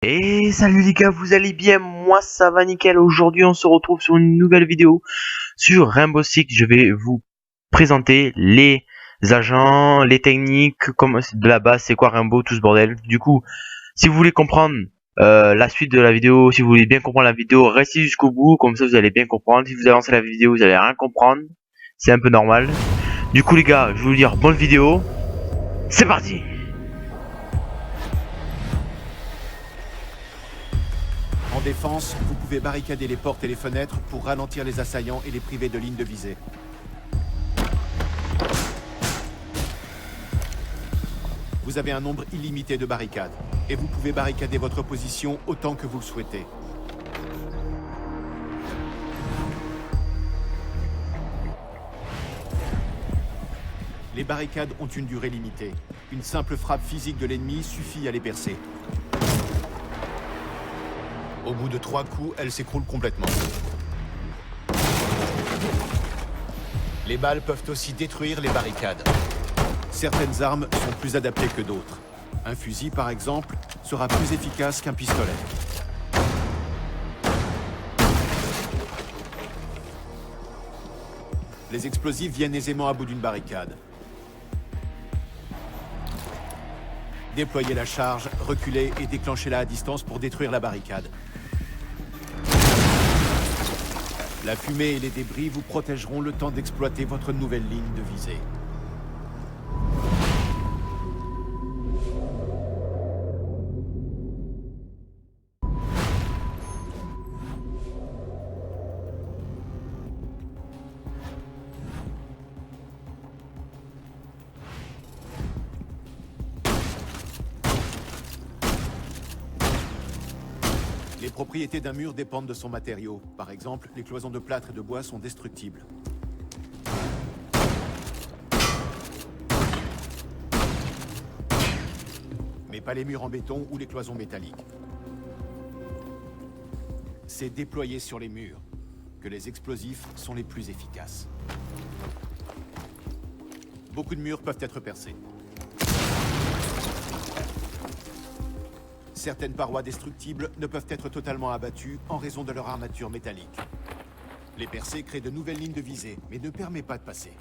Et salut les gars, vous allez bien? Moi ça va nickel. Aujourd'hui on se retrouve sur une nouvelle vidéo sur Rainbow Six. Je vais vous présenter les agents, les techniques, comment de la base, c'est quoi Rainbow, tout ce bordel. Du coup, si vous voulez comprendre la suite de la vidéo, si vous voulez bien comprendre la vidéo, restez jusqu'au bout, comme ça vous allez bien comprendre. Si vous avancez la vidéo, vous allez rien comprendre. C'est un peu normal. Du coup les gars, je vais vous dire bonne vidéo. C'est parti! En défense, vous pouvez barricader les portes et les fenêtres pour ralentir les assaillants et les priver de lignes de visée. Vous avez un nombre illimité de barricades, et vous pouvez barricader votre position autant que vous le souhaitez. Les barricades ont une durée limitée. Une simple frappe physique de l'ennemi suffit à les percer. Au bout de 3 coups, elles s'écroulent complètement. Les balles peuvent aussi détruire les barricades. Certaines armes sont plus adaptées que d'autres. Un fusil, par exemple, sera plus efficace qu'un pistolet. Les explosifs viennent aisément à bout d'une barricade. Déployez la charge, reculez et déclenchez-la à distance pour détruire la barricade. La fumée et les débris vous protégeront le temps d'exploiter votre nouvelle ligne de visée. Les propriétés d'un mur dépendent de son matériau. Par exemple, les cloisons de plâtre et de bois sont destructibles. Mais pas les murs en béton ou les cloisons métalliques. C'est déployé sur les murs que les explosifs sont les plus efficaces. Beaucoup de murs peuvent être percés. Certaines parois destructibles ne peuvent être totalement abattues en raison de leur armature métallique. Les percées créent de nouvelles lignes de visée, mais ne permettent pas de passer.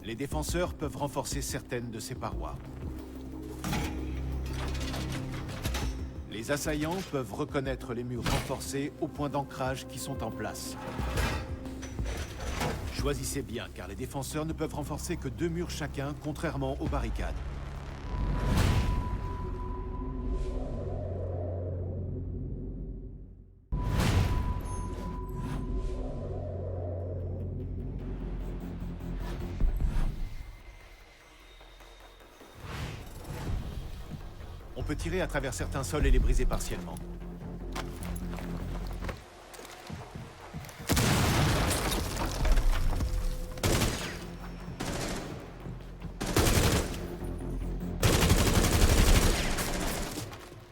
Les défenseurs peuvent renforcer certaines de ces parois. Les assaillants peuvent reconnaître les murs renforcés aux points d'ancrage qui sont en place. Choisissez bien, car les défenseurs ne peuvent renforcer que 2 murs chacun, contrairement aux barricades. On peut tirer à travers certains sols et les briser partiellement.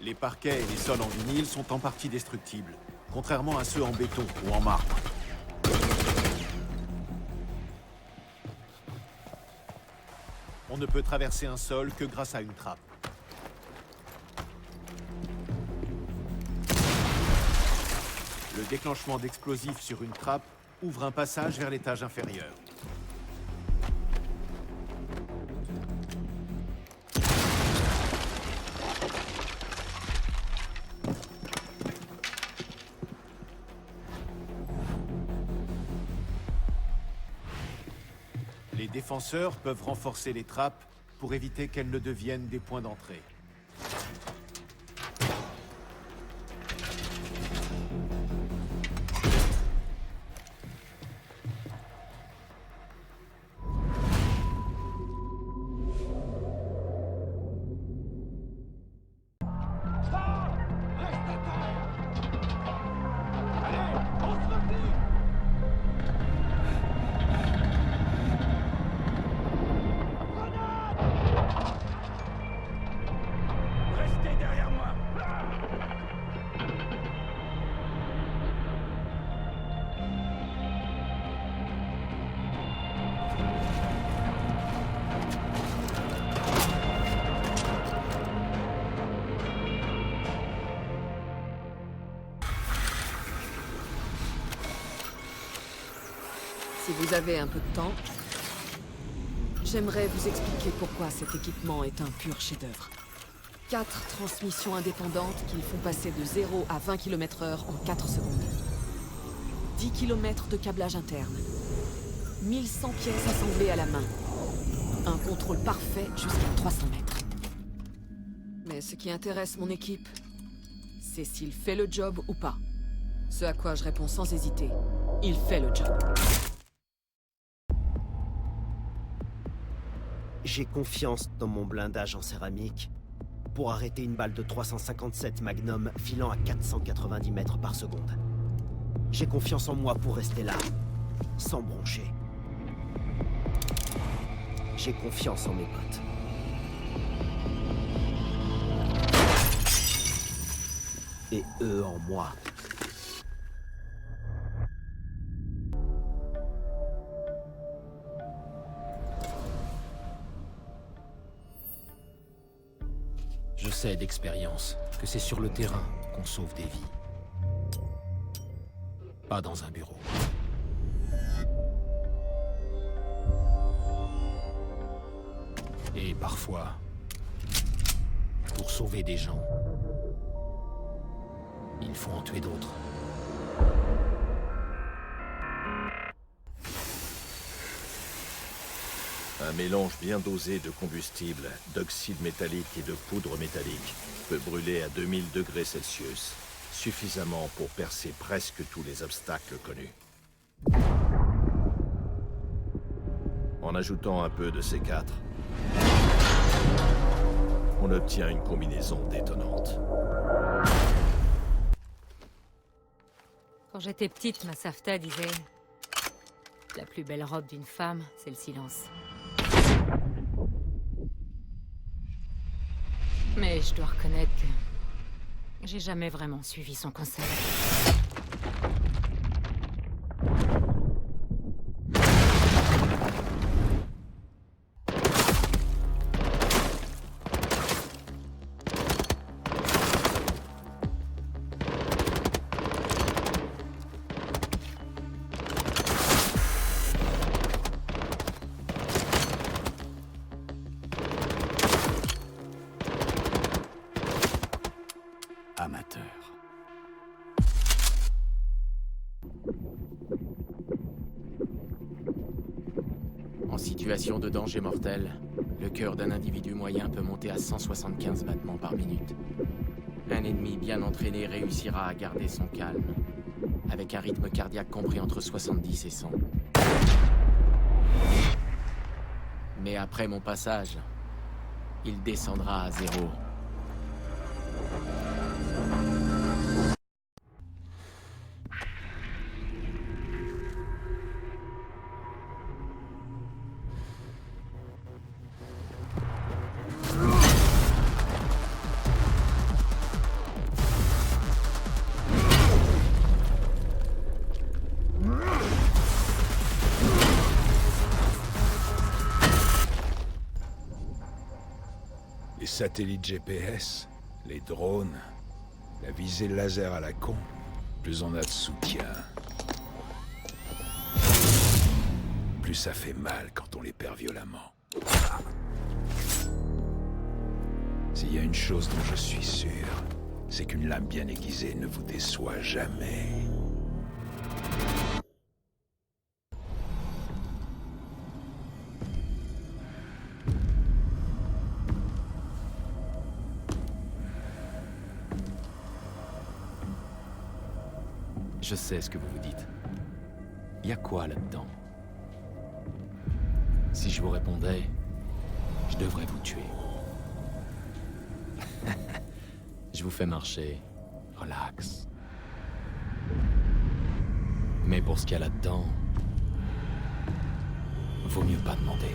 Les parquets et les sols en vinyle sont en partie destructibles, contrairement à ceux en béton ou en marbre. On ne peut traverser un sol que grâce à une trappe. Le déclenchement d'explosifs sur une trappe ouvre un passage vers l'étage inférieur. Les défenseurs peuvent renforcer les trappes pour éviter qu'elles ne deviennent des points d'entrée. Si vous avez un peu de temps, j'aimerais vous expliquer pourquoi cet équipement est un pur chef-d'œuvre. 4 transmissions indépendantes qui le font passer de 0 à 20 km/h en 4 secondes. 10 km de câblage interne. 1100 pièces assemblées à la main. Un contrôle parfait jusqu'à 300 mètres. Mais ce qui intéresse mon équipe, c'est s'il fait le job ou pas. Ce à quoi je réponds sans hésiter. Il fait le job. J'ai confiance dans mon blindage en céramique pour arrêter une balle de 357 Magnum filant à 490 mètres par seconde. J'ai confiance en moi pour rester là, sans broncher. J'ai confiance en mes potes. Et eux en moi. Je sais d'expérience que c'est sur le terrain qu'on sauve des vies. Pas dans un bureau. Et parfois, pour sauver des gens, il faut en tuer d'autres. Un mélange bien dosé de combustible, d'oxyde métallique et de poudre métallique peut brûler à 2000 degrés Celsius, suffisamment pour percer presque tous les obstacles connus. En ajoutant un peu de ces 4, on obtient une combinaison détonnante. Quand j'étais petite, ma Safta disait « La plus belle robe d'une femme, c'est le silence. » Mais je dois reconnaître que j'ai jamais vraiment suivi son conseil. Amateur. En situation de danger mortel, le cœur d'un individu moyen peut monter à 175 battements par minute. Un ennemi bien entraîné réussira à garder son calme, avec un rythme cardiaque compris entre 70 et 100. Mais après mon passage, il descendra à 0. Les satellites GPS, les drones, la visée laser à la con, plus on a de soutien, plus ça fait mal quand on les perd violemment. S'il y a une chose dont je suis sûr, c'est qu'une lame bien aiguisée ne vous déçoit jamais. Je sais ce que vous vous dites. Y a quoi là-dedans? Si je vous répondais, je devrais vous tuer. Je vous fais marcher. Relax. Mais pour ce qu'il y a là-dedans, vaut mieux pas demander.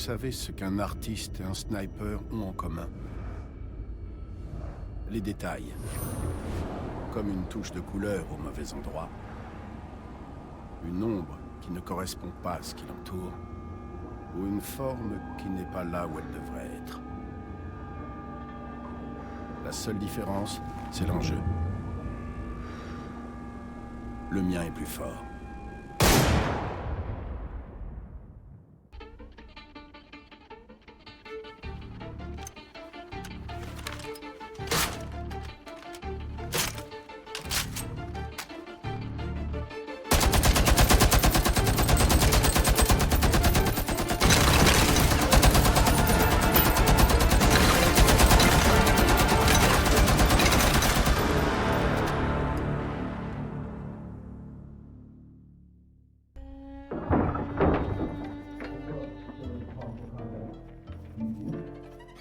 savez ce qu'un artiste et un sniper ont en commun? Les détails. Comme une touche de couleur au mauvais endroit. Une ombre qui ne correspond pas à ce qui l'entoure. Ou une forme qui n'est pas là où elle devrait être. La seule différence, c'est l'enjeu. Le mien est plus fort.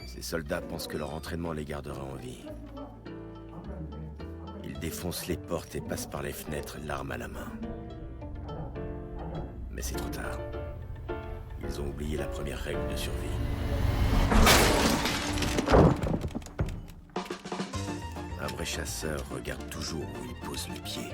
Ces soldats pensent que leur entraînement les gardera en vie. Ils défoncent les portes et passent par les fenêtres, l'arme à la main. Mais c'est trop tard. Ils ont oublié la première règle de survie. Un vrai chasseur regarde toujours où il pose le pied.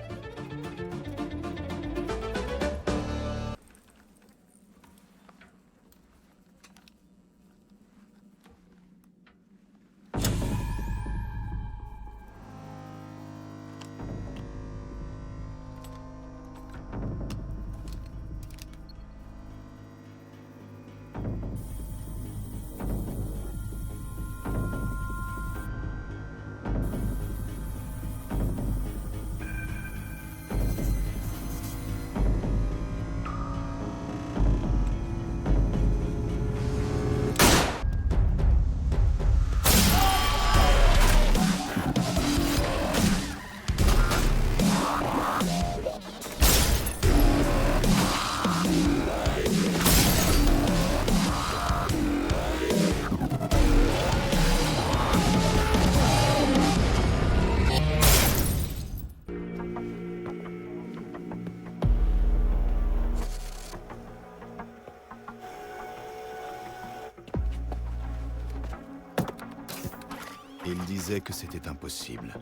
Il disait que c'était impossible.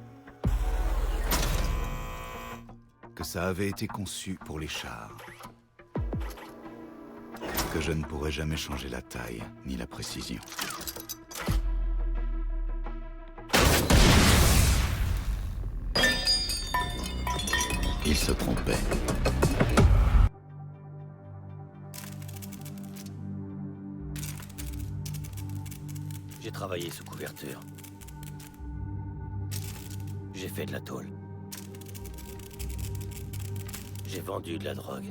Que ça avait été conçu pour les chars. Que je ne pourrais jamais changer la taille, ni la précision. Il se trompait. J'ai travaillé sous couverture. J'ai fait de la tôle. J'ai vendu de la drogue.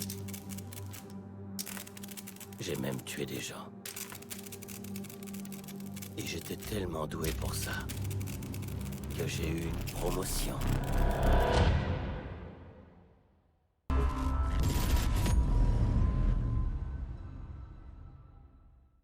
J'ai même tué des gens. Et j'étais tellement doué pour ça que j'ai eu une promotion.